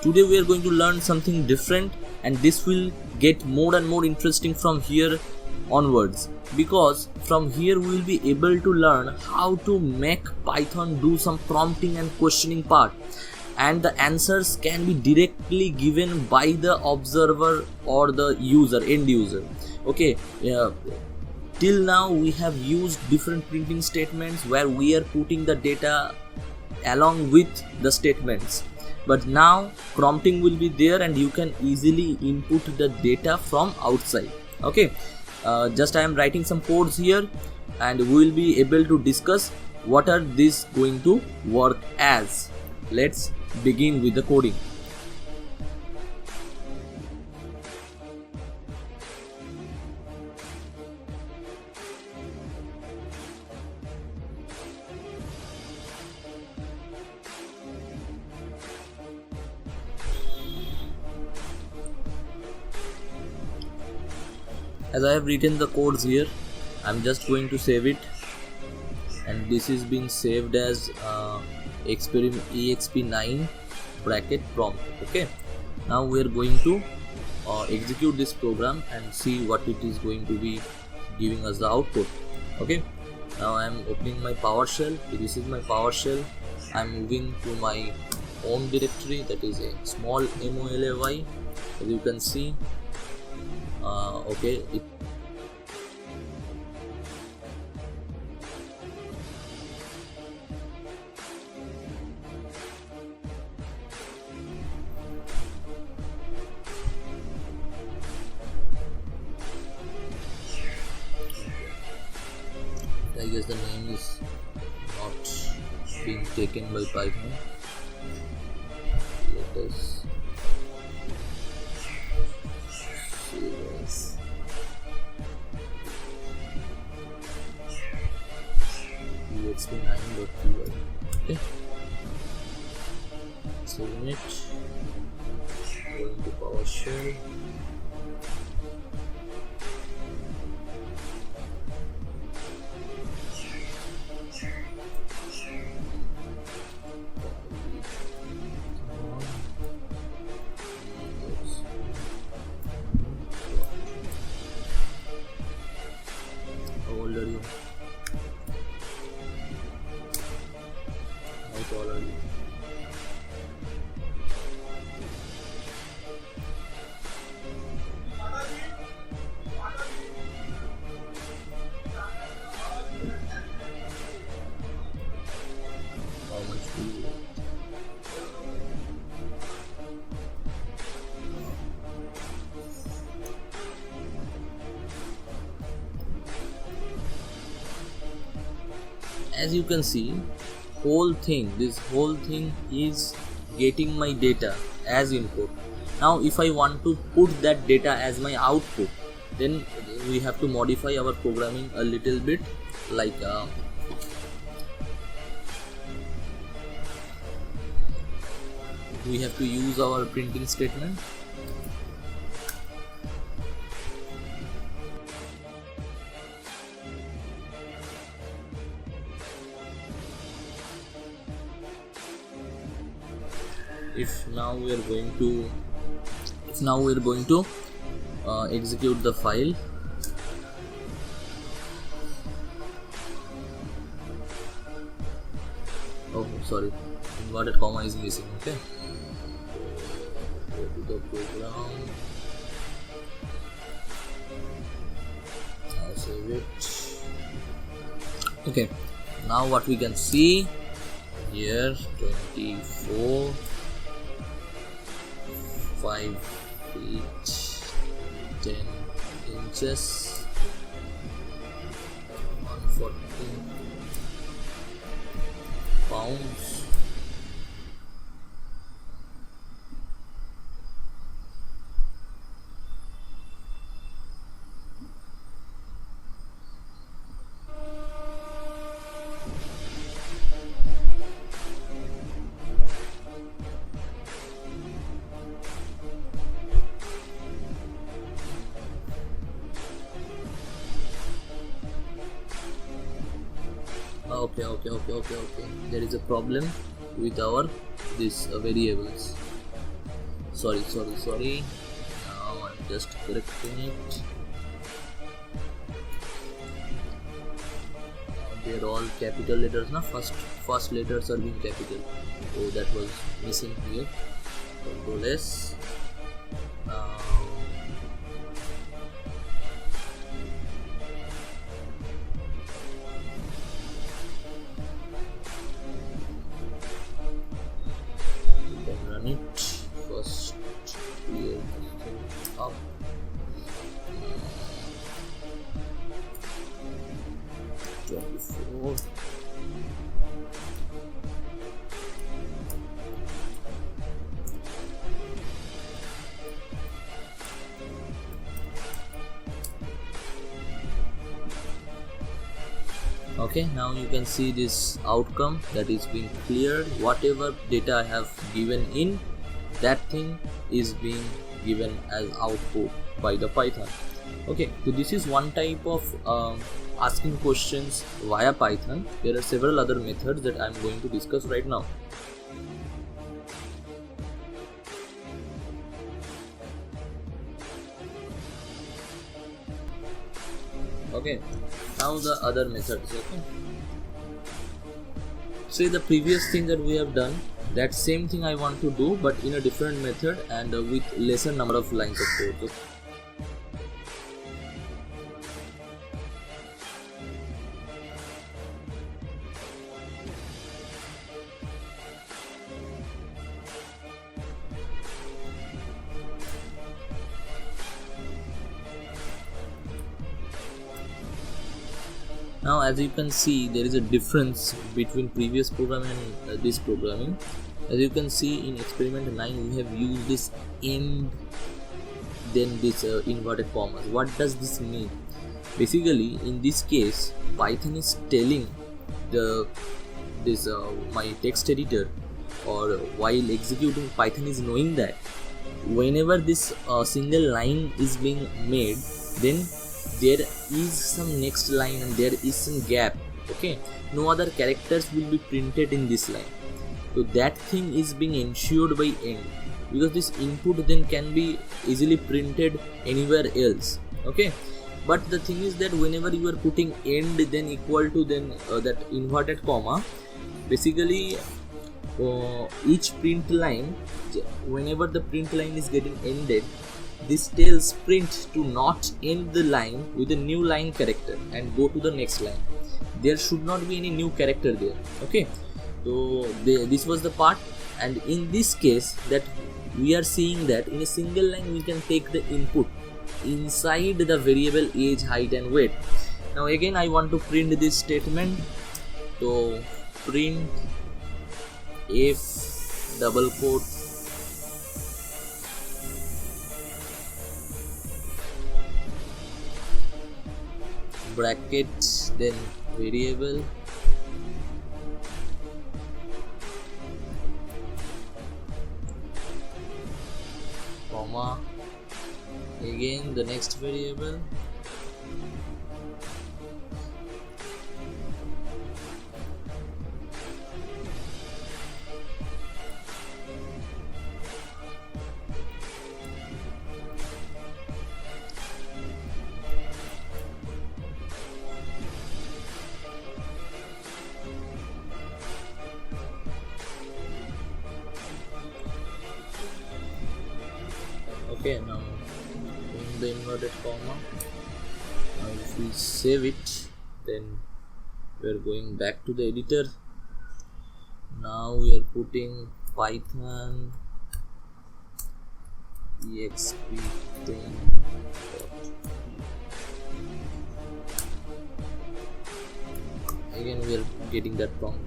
Today we are going to learn something different, and this will get more and more interesting from here onwards, because from here we will be able to learn how to make Python do some prompting and questioning part, and the answers can be directly given by the observer or the end user. Okay, till now we have used different printing statements where we are putting the data along with the statements, but now prompting will be there and you can easily input the data from outside. Okay, just I am writing some codes here, and we will be able to discuss what are these going to work as. Let's begin with the coding. As I have written the codes here, I'm just going to save it, and this is being saved as exp9 bracket prompt. Okay, now we are going to execute this program and see what it is going to be giving us the output. Okay, now I am opening my PowerShell. This is my PowerShell. I am moving to my home directory, that is a small molly, as you can see. Okay, I guess the name is not being taken by Python. Let us see this. exp9.py. Okay, saving it, going to PowerShell. How old are you? How tall are you? How much do you weigh? As you can see, this whole thing is getting my data as input. Now if I want to put that data as my output, then we have to modify our programming a little bit, like we have to use our printing statement. If now we are going to execute the file. Oh, sorry, inverted comma is missing. Okay, go to the program, now save it. Okay, now what we can see here, 24 5 feet 10 inches 140 pounds. Okay, there is a problem with our this variables. sorry. Now I'm just correcting it. They're all capital letters, na? First letters are being capital. Oh, that was missing here. Control S. Now you can run it. First clear up. Before okay, now you can see this outcome that is being cleared. Whatever data I have given in, that thing is being given as output by the Python. Okay, so this is one type of asking questions via Python. There are several other methods that I am going to discuss right now. Okay, now the other methods. Okay, say the previous thing that we have done, that same thing I want to do but in a different method and with lesser number of lines of code. Okay. Now as you can see, there is a difference between previous programming and this programming. As you can see in experiment 9 we have used this end, then this inverted commas. What does this mean? Basically in this case Python is telling my text editor, or while executing Python is knowing that whenever this single line is being made, then there is some next line and there is some gap. Okay, no other characters will be printed in this line, so that thing is being ensured by end, because this input then can be easily printed anywhere else. Okay, but the thing is that whenever you are putting end then equal to then that inverted comma, basically each print line, whenever the print line is getting ended, this tells print to not end the line with a new line character and go to the next line. There should not be any new character there. Okay, so this was the part, and in this case that we are seeing that in a single line we can take the input inside the variable age, height and weight. Now again I want to print this statement, so print f double quote bracket, then variable, comma, again the next variable, okay. Now in the inverted comma, now if we save it, then we are going back to the editor. Now we are putting Python exp10. Again we are getting that prompt.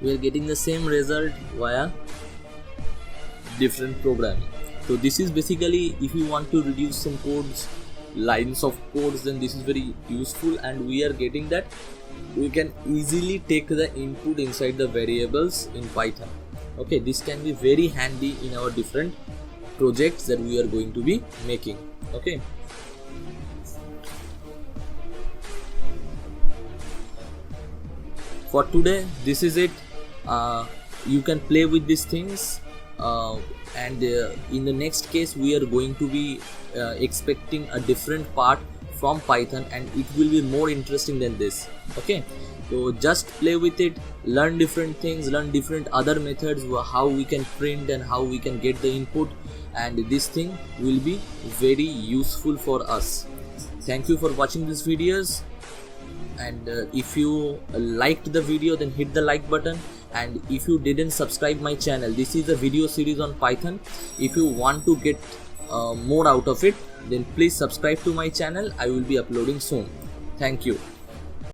We are getting the same result via different programming. So this is basically, if you want to reduce some codes, lines of codes, then this is very useful, and we are getting that we can easily take the input inside the variables in Python. Okay, this can be very handy in our different projects that we are going to be making. Okay. For today, this is it. You can play with these things, and in the next case we are going to be expecting a different part from Python, and it will be more interesting than this. Okay, so just play with it, learn different things, learn different other methods, how we can print and how we can get the input, and this thing will be very useful for us. Thank you for watching these videos, and if you liked the video, then hit the like button. And if you didn't subscribe my channel, this is a video series on Python. If you want to get more out of it, then please subscribe to my channel. I will be uploading soon. Thank you.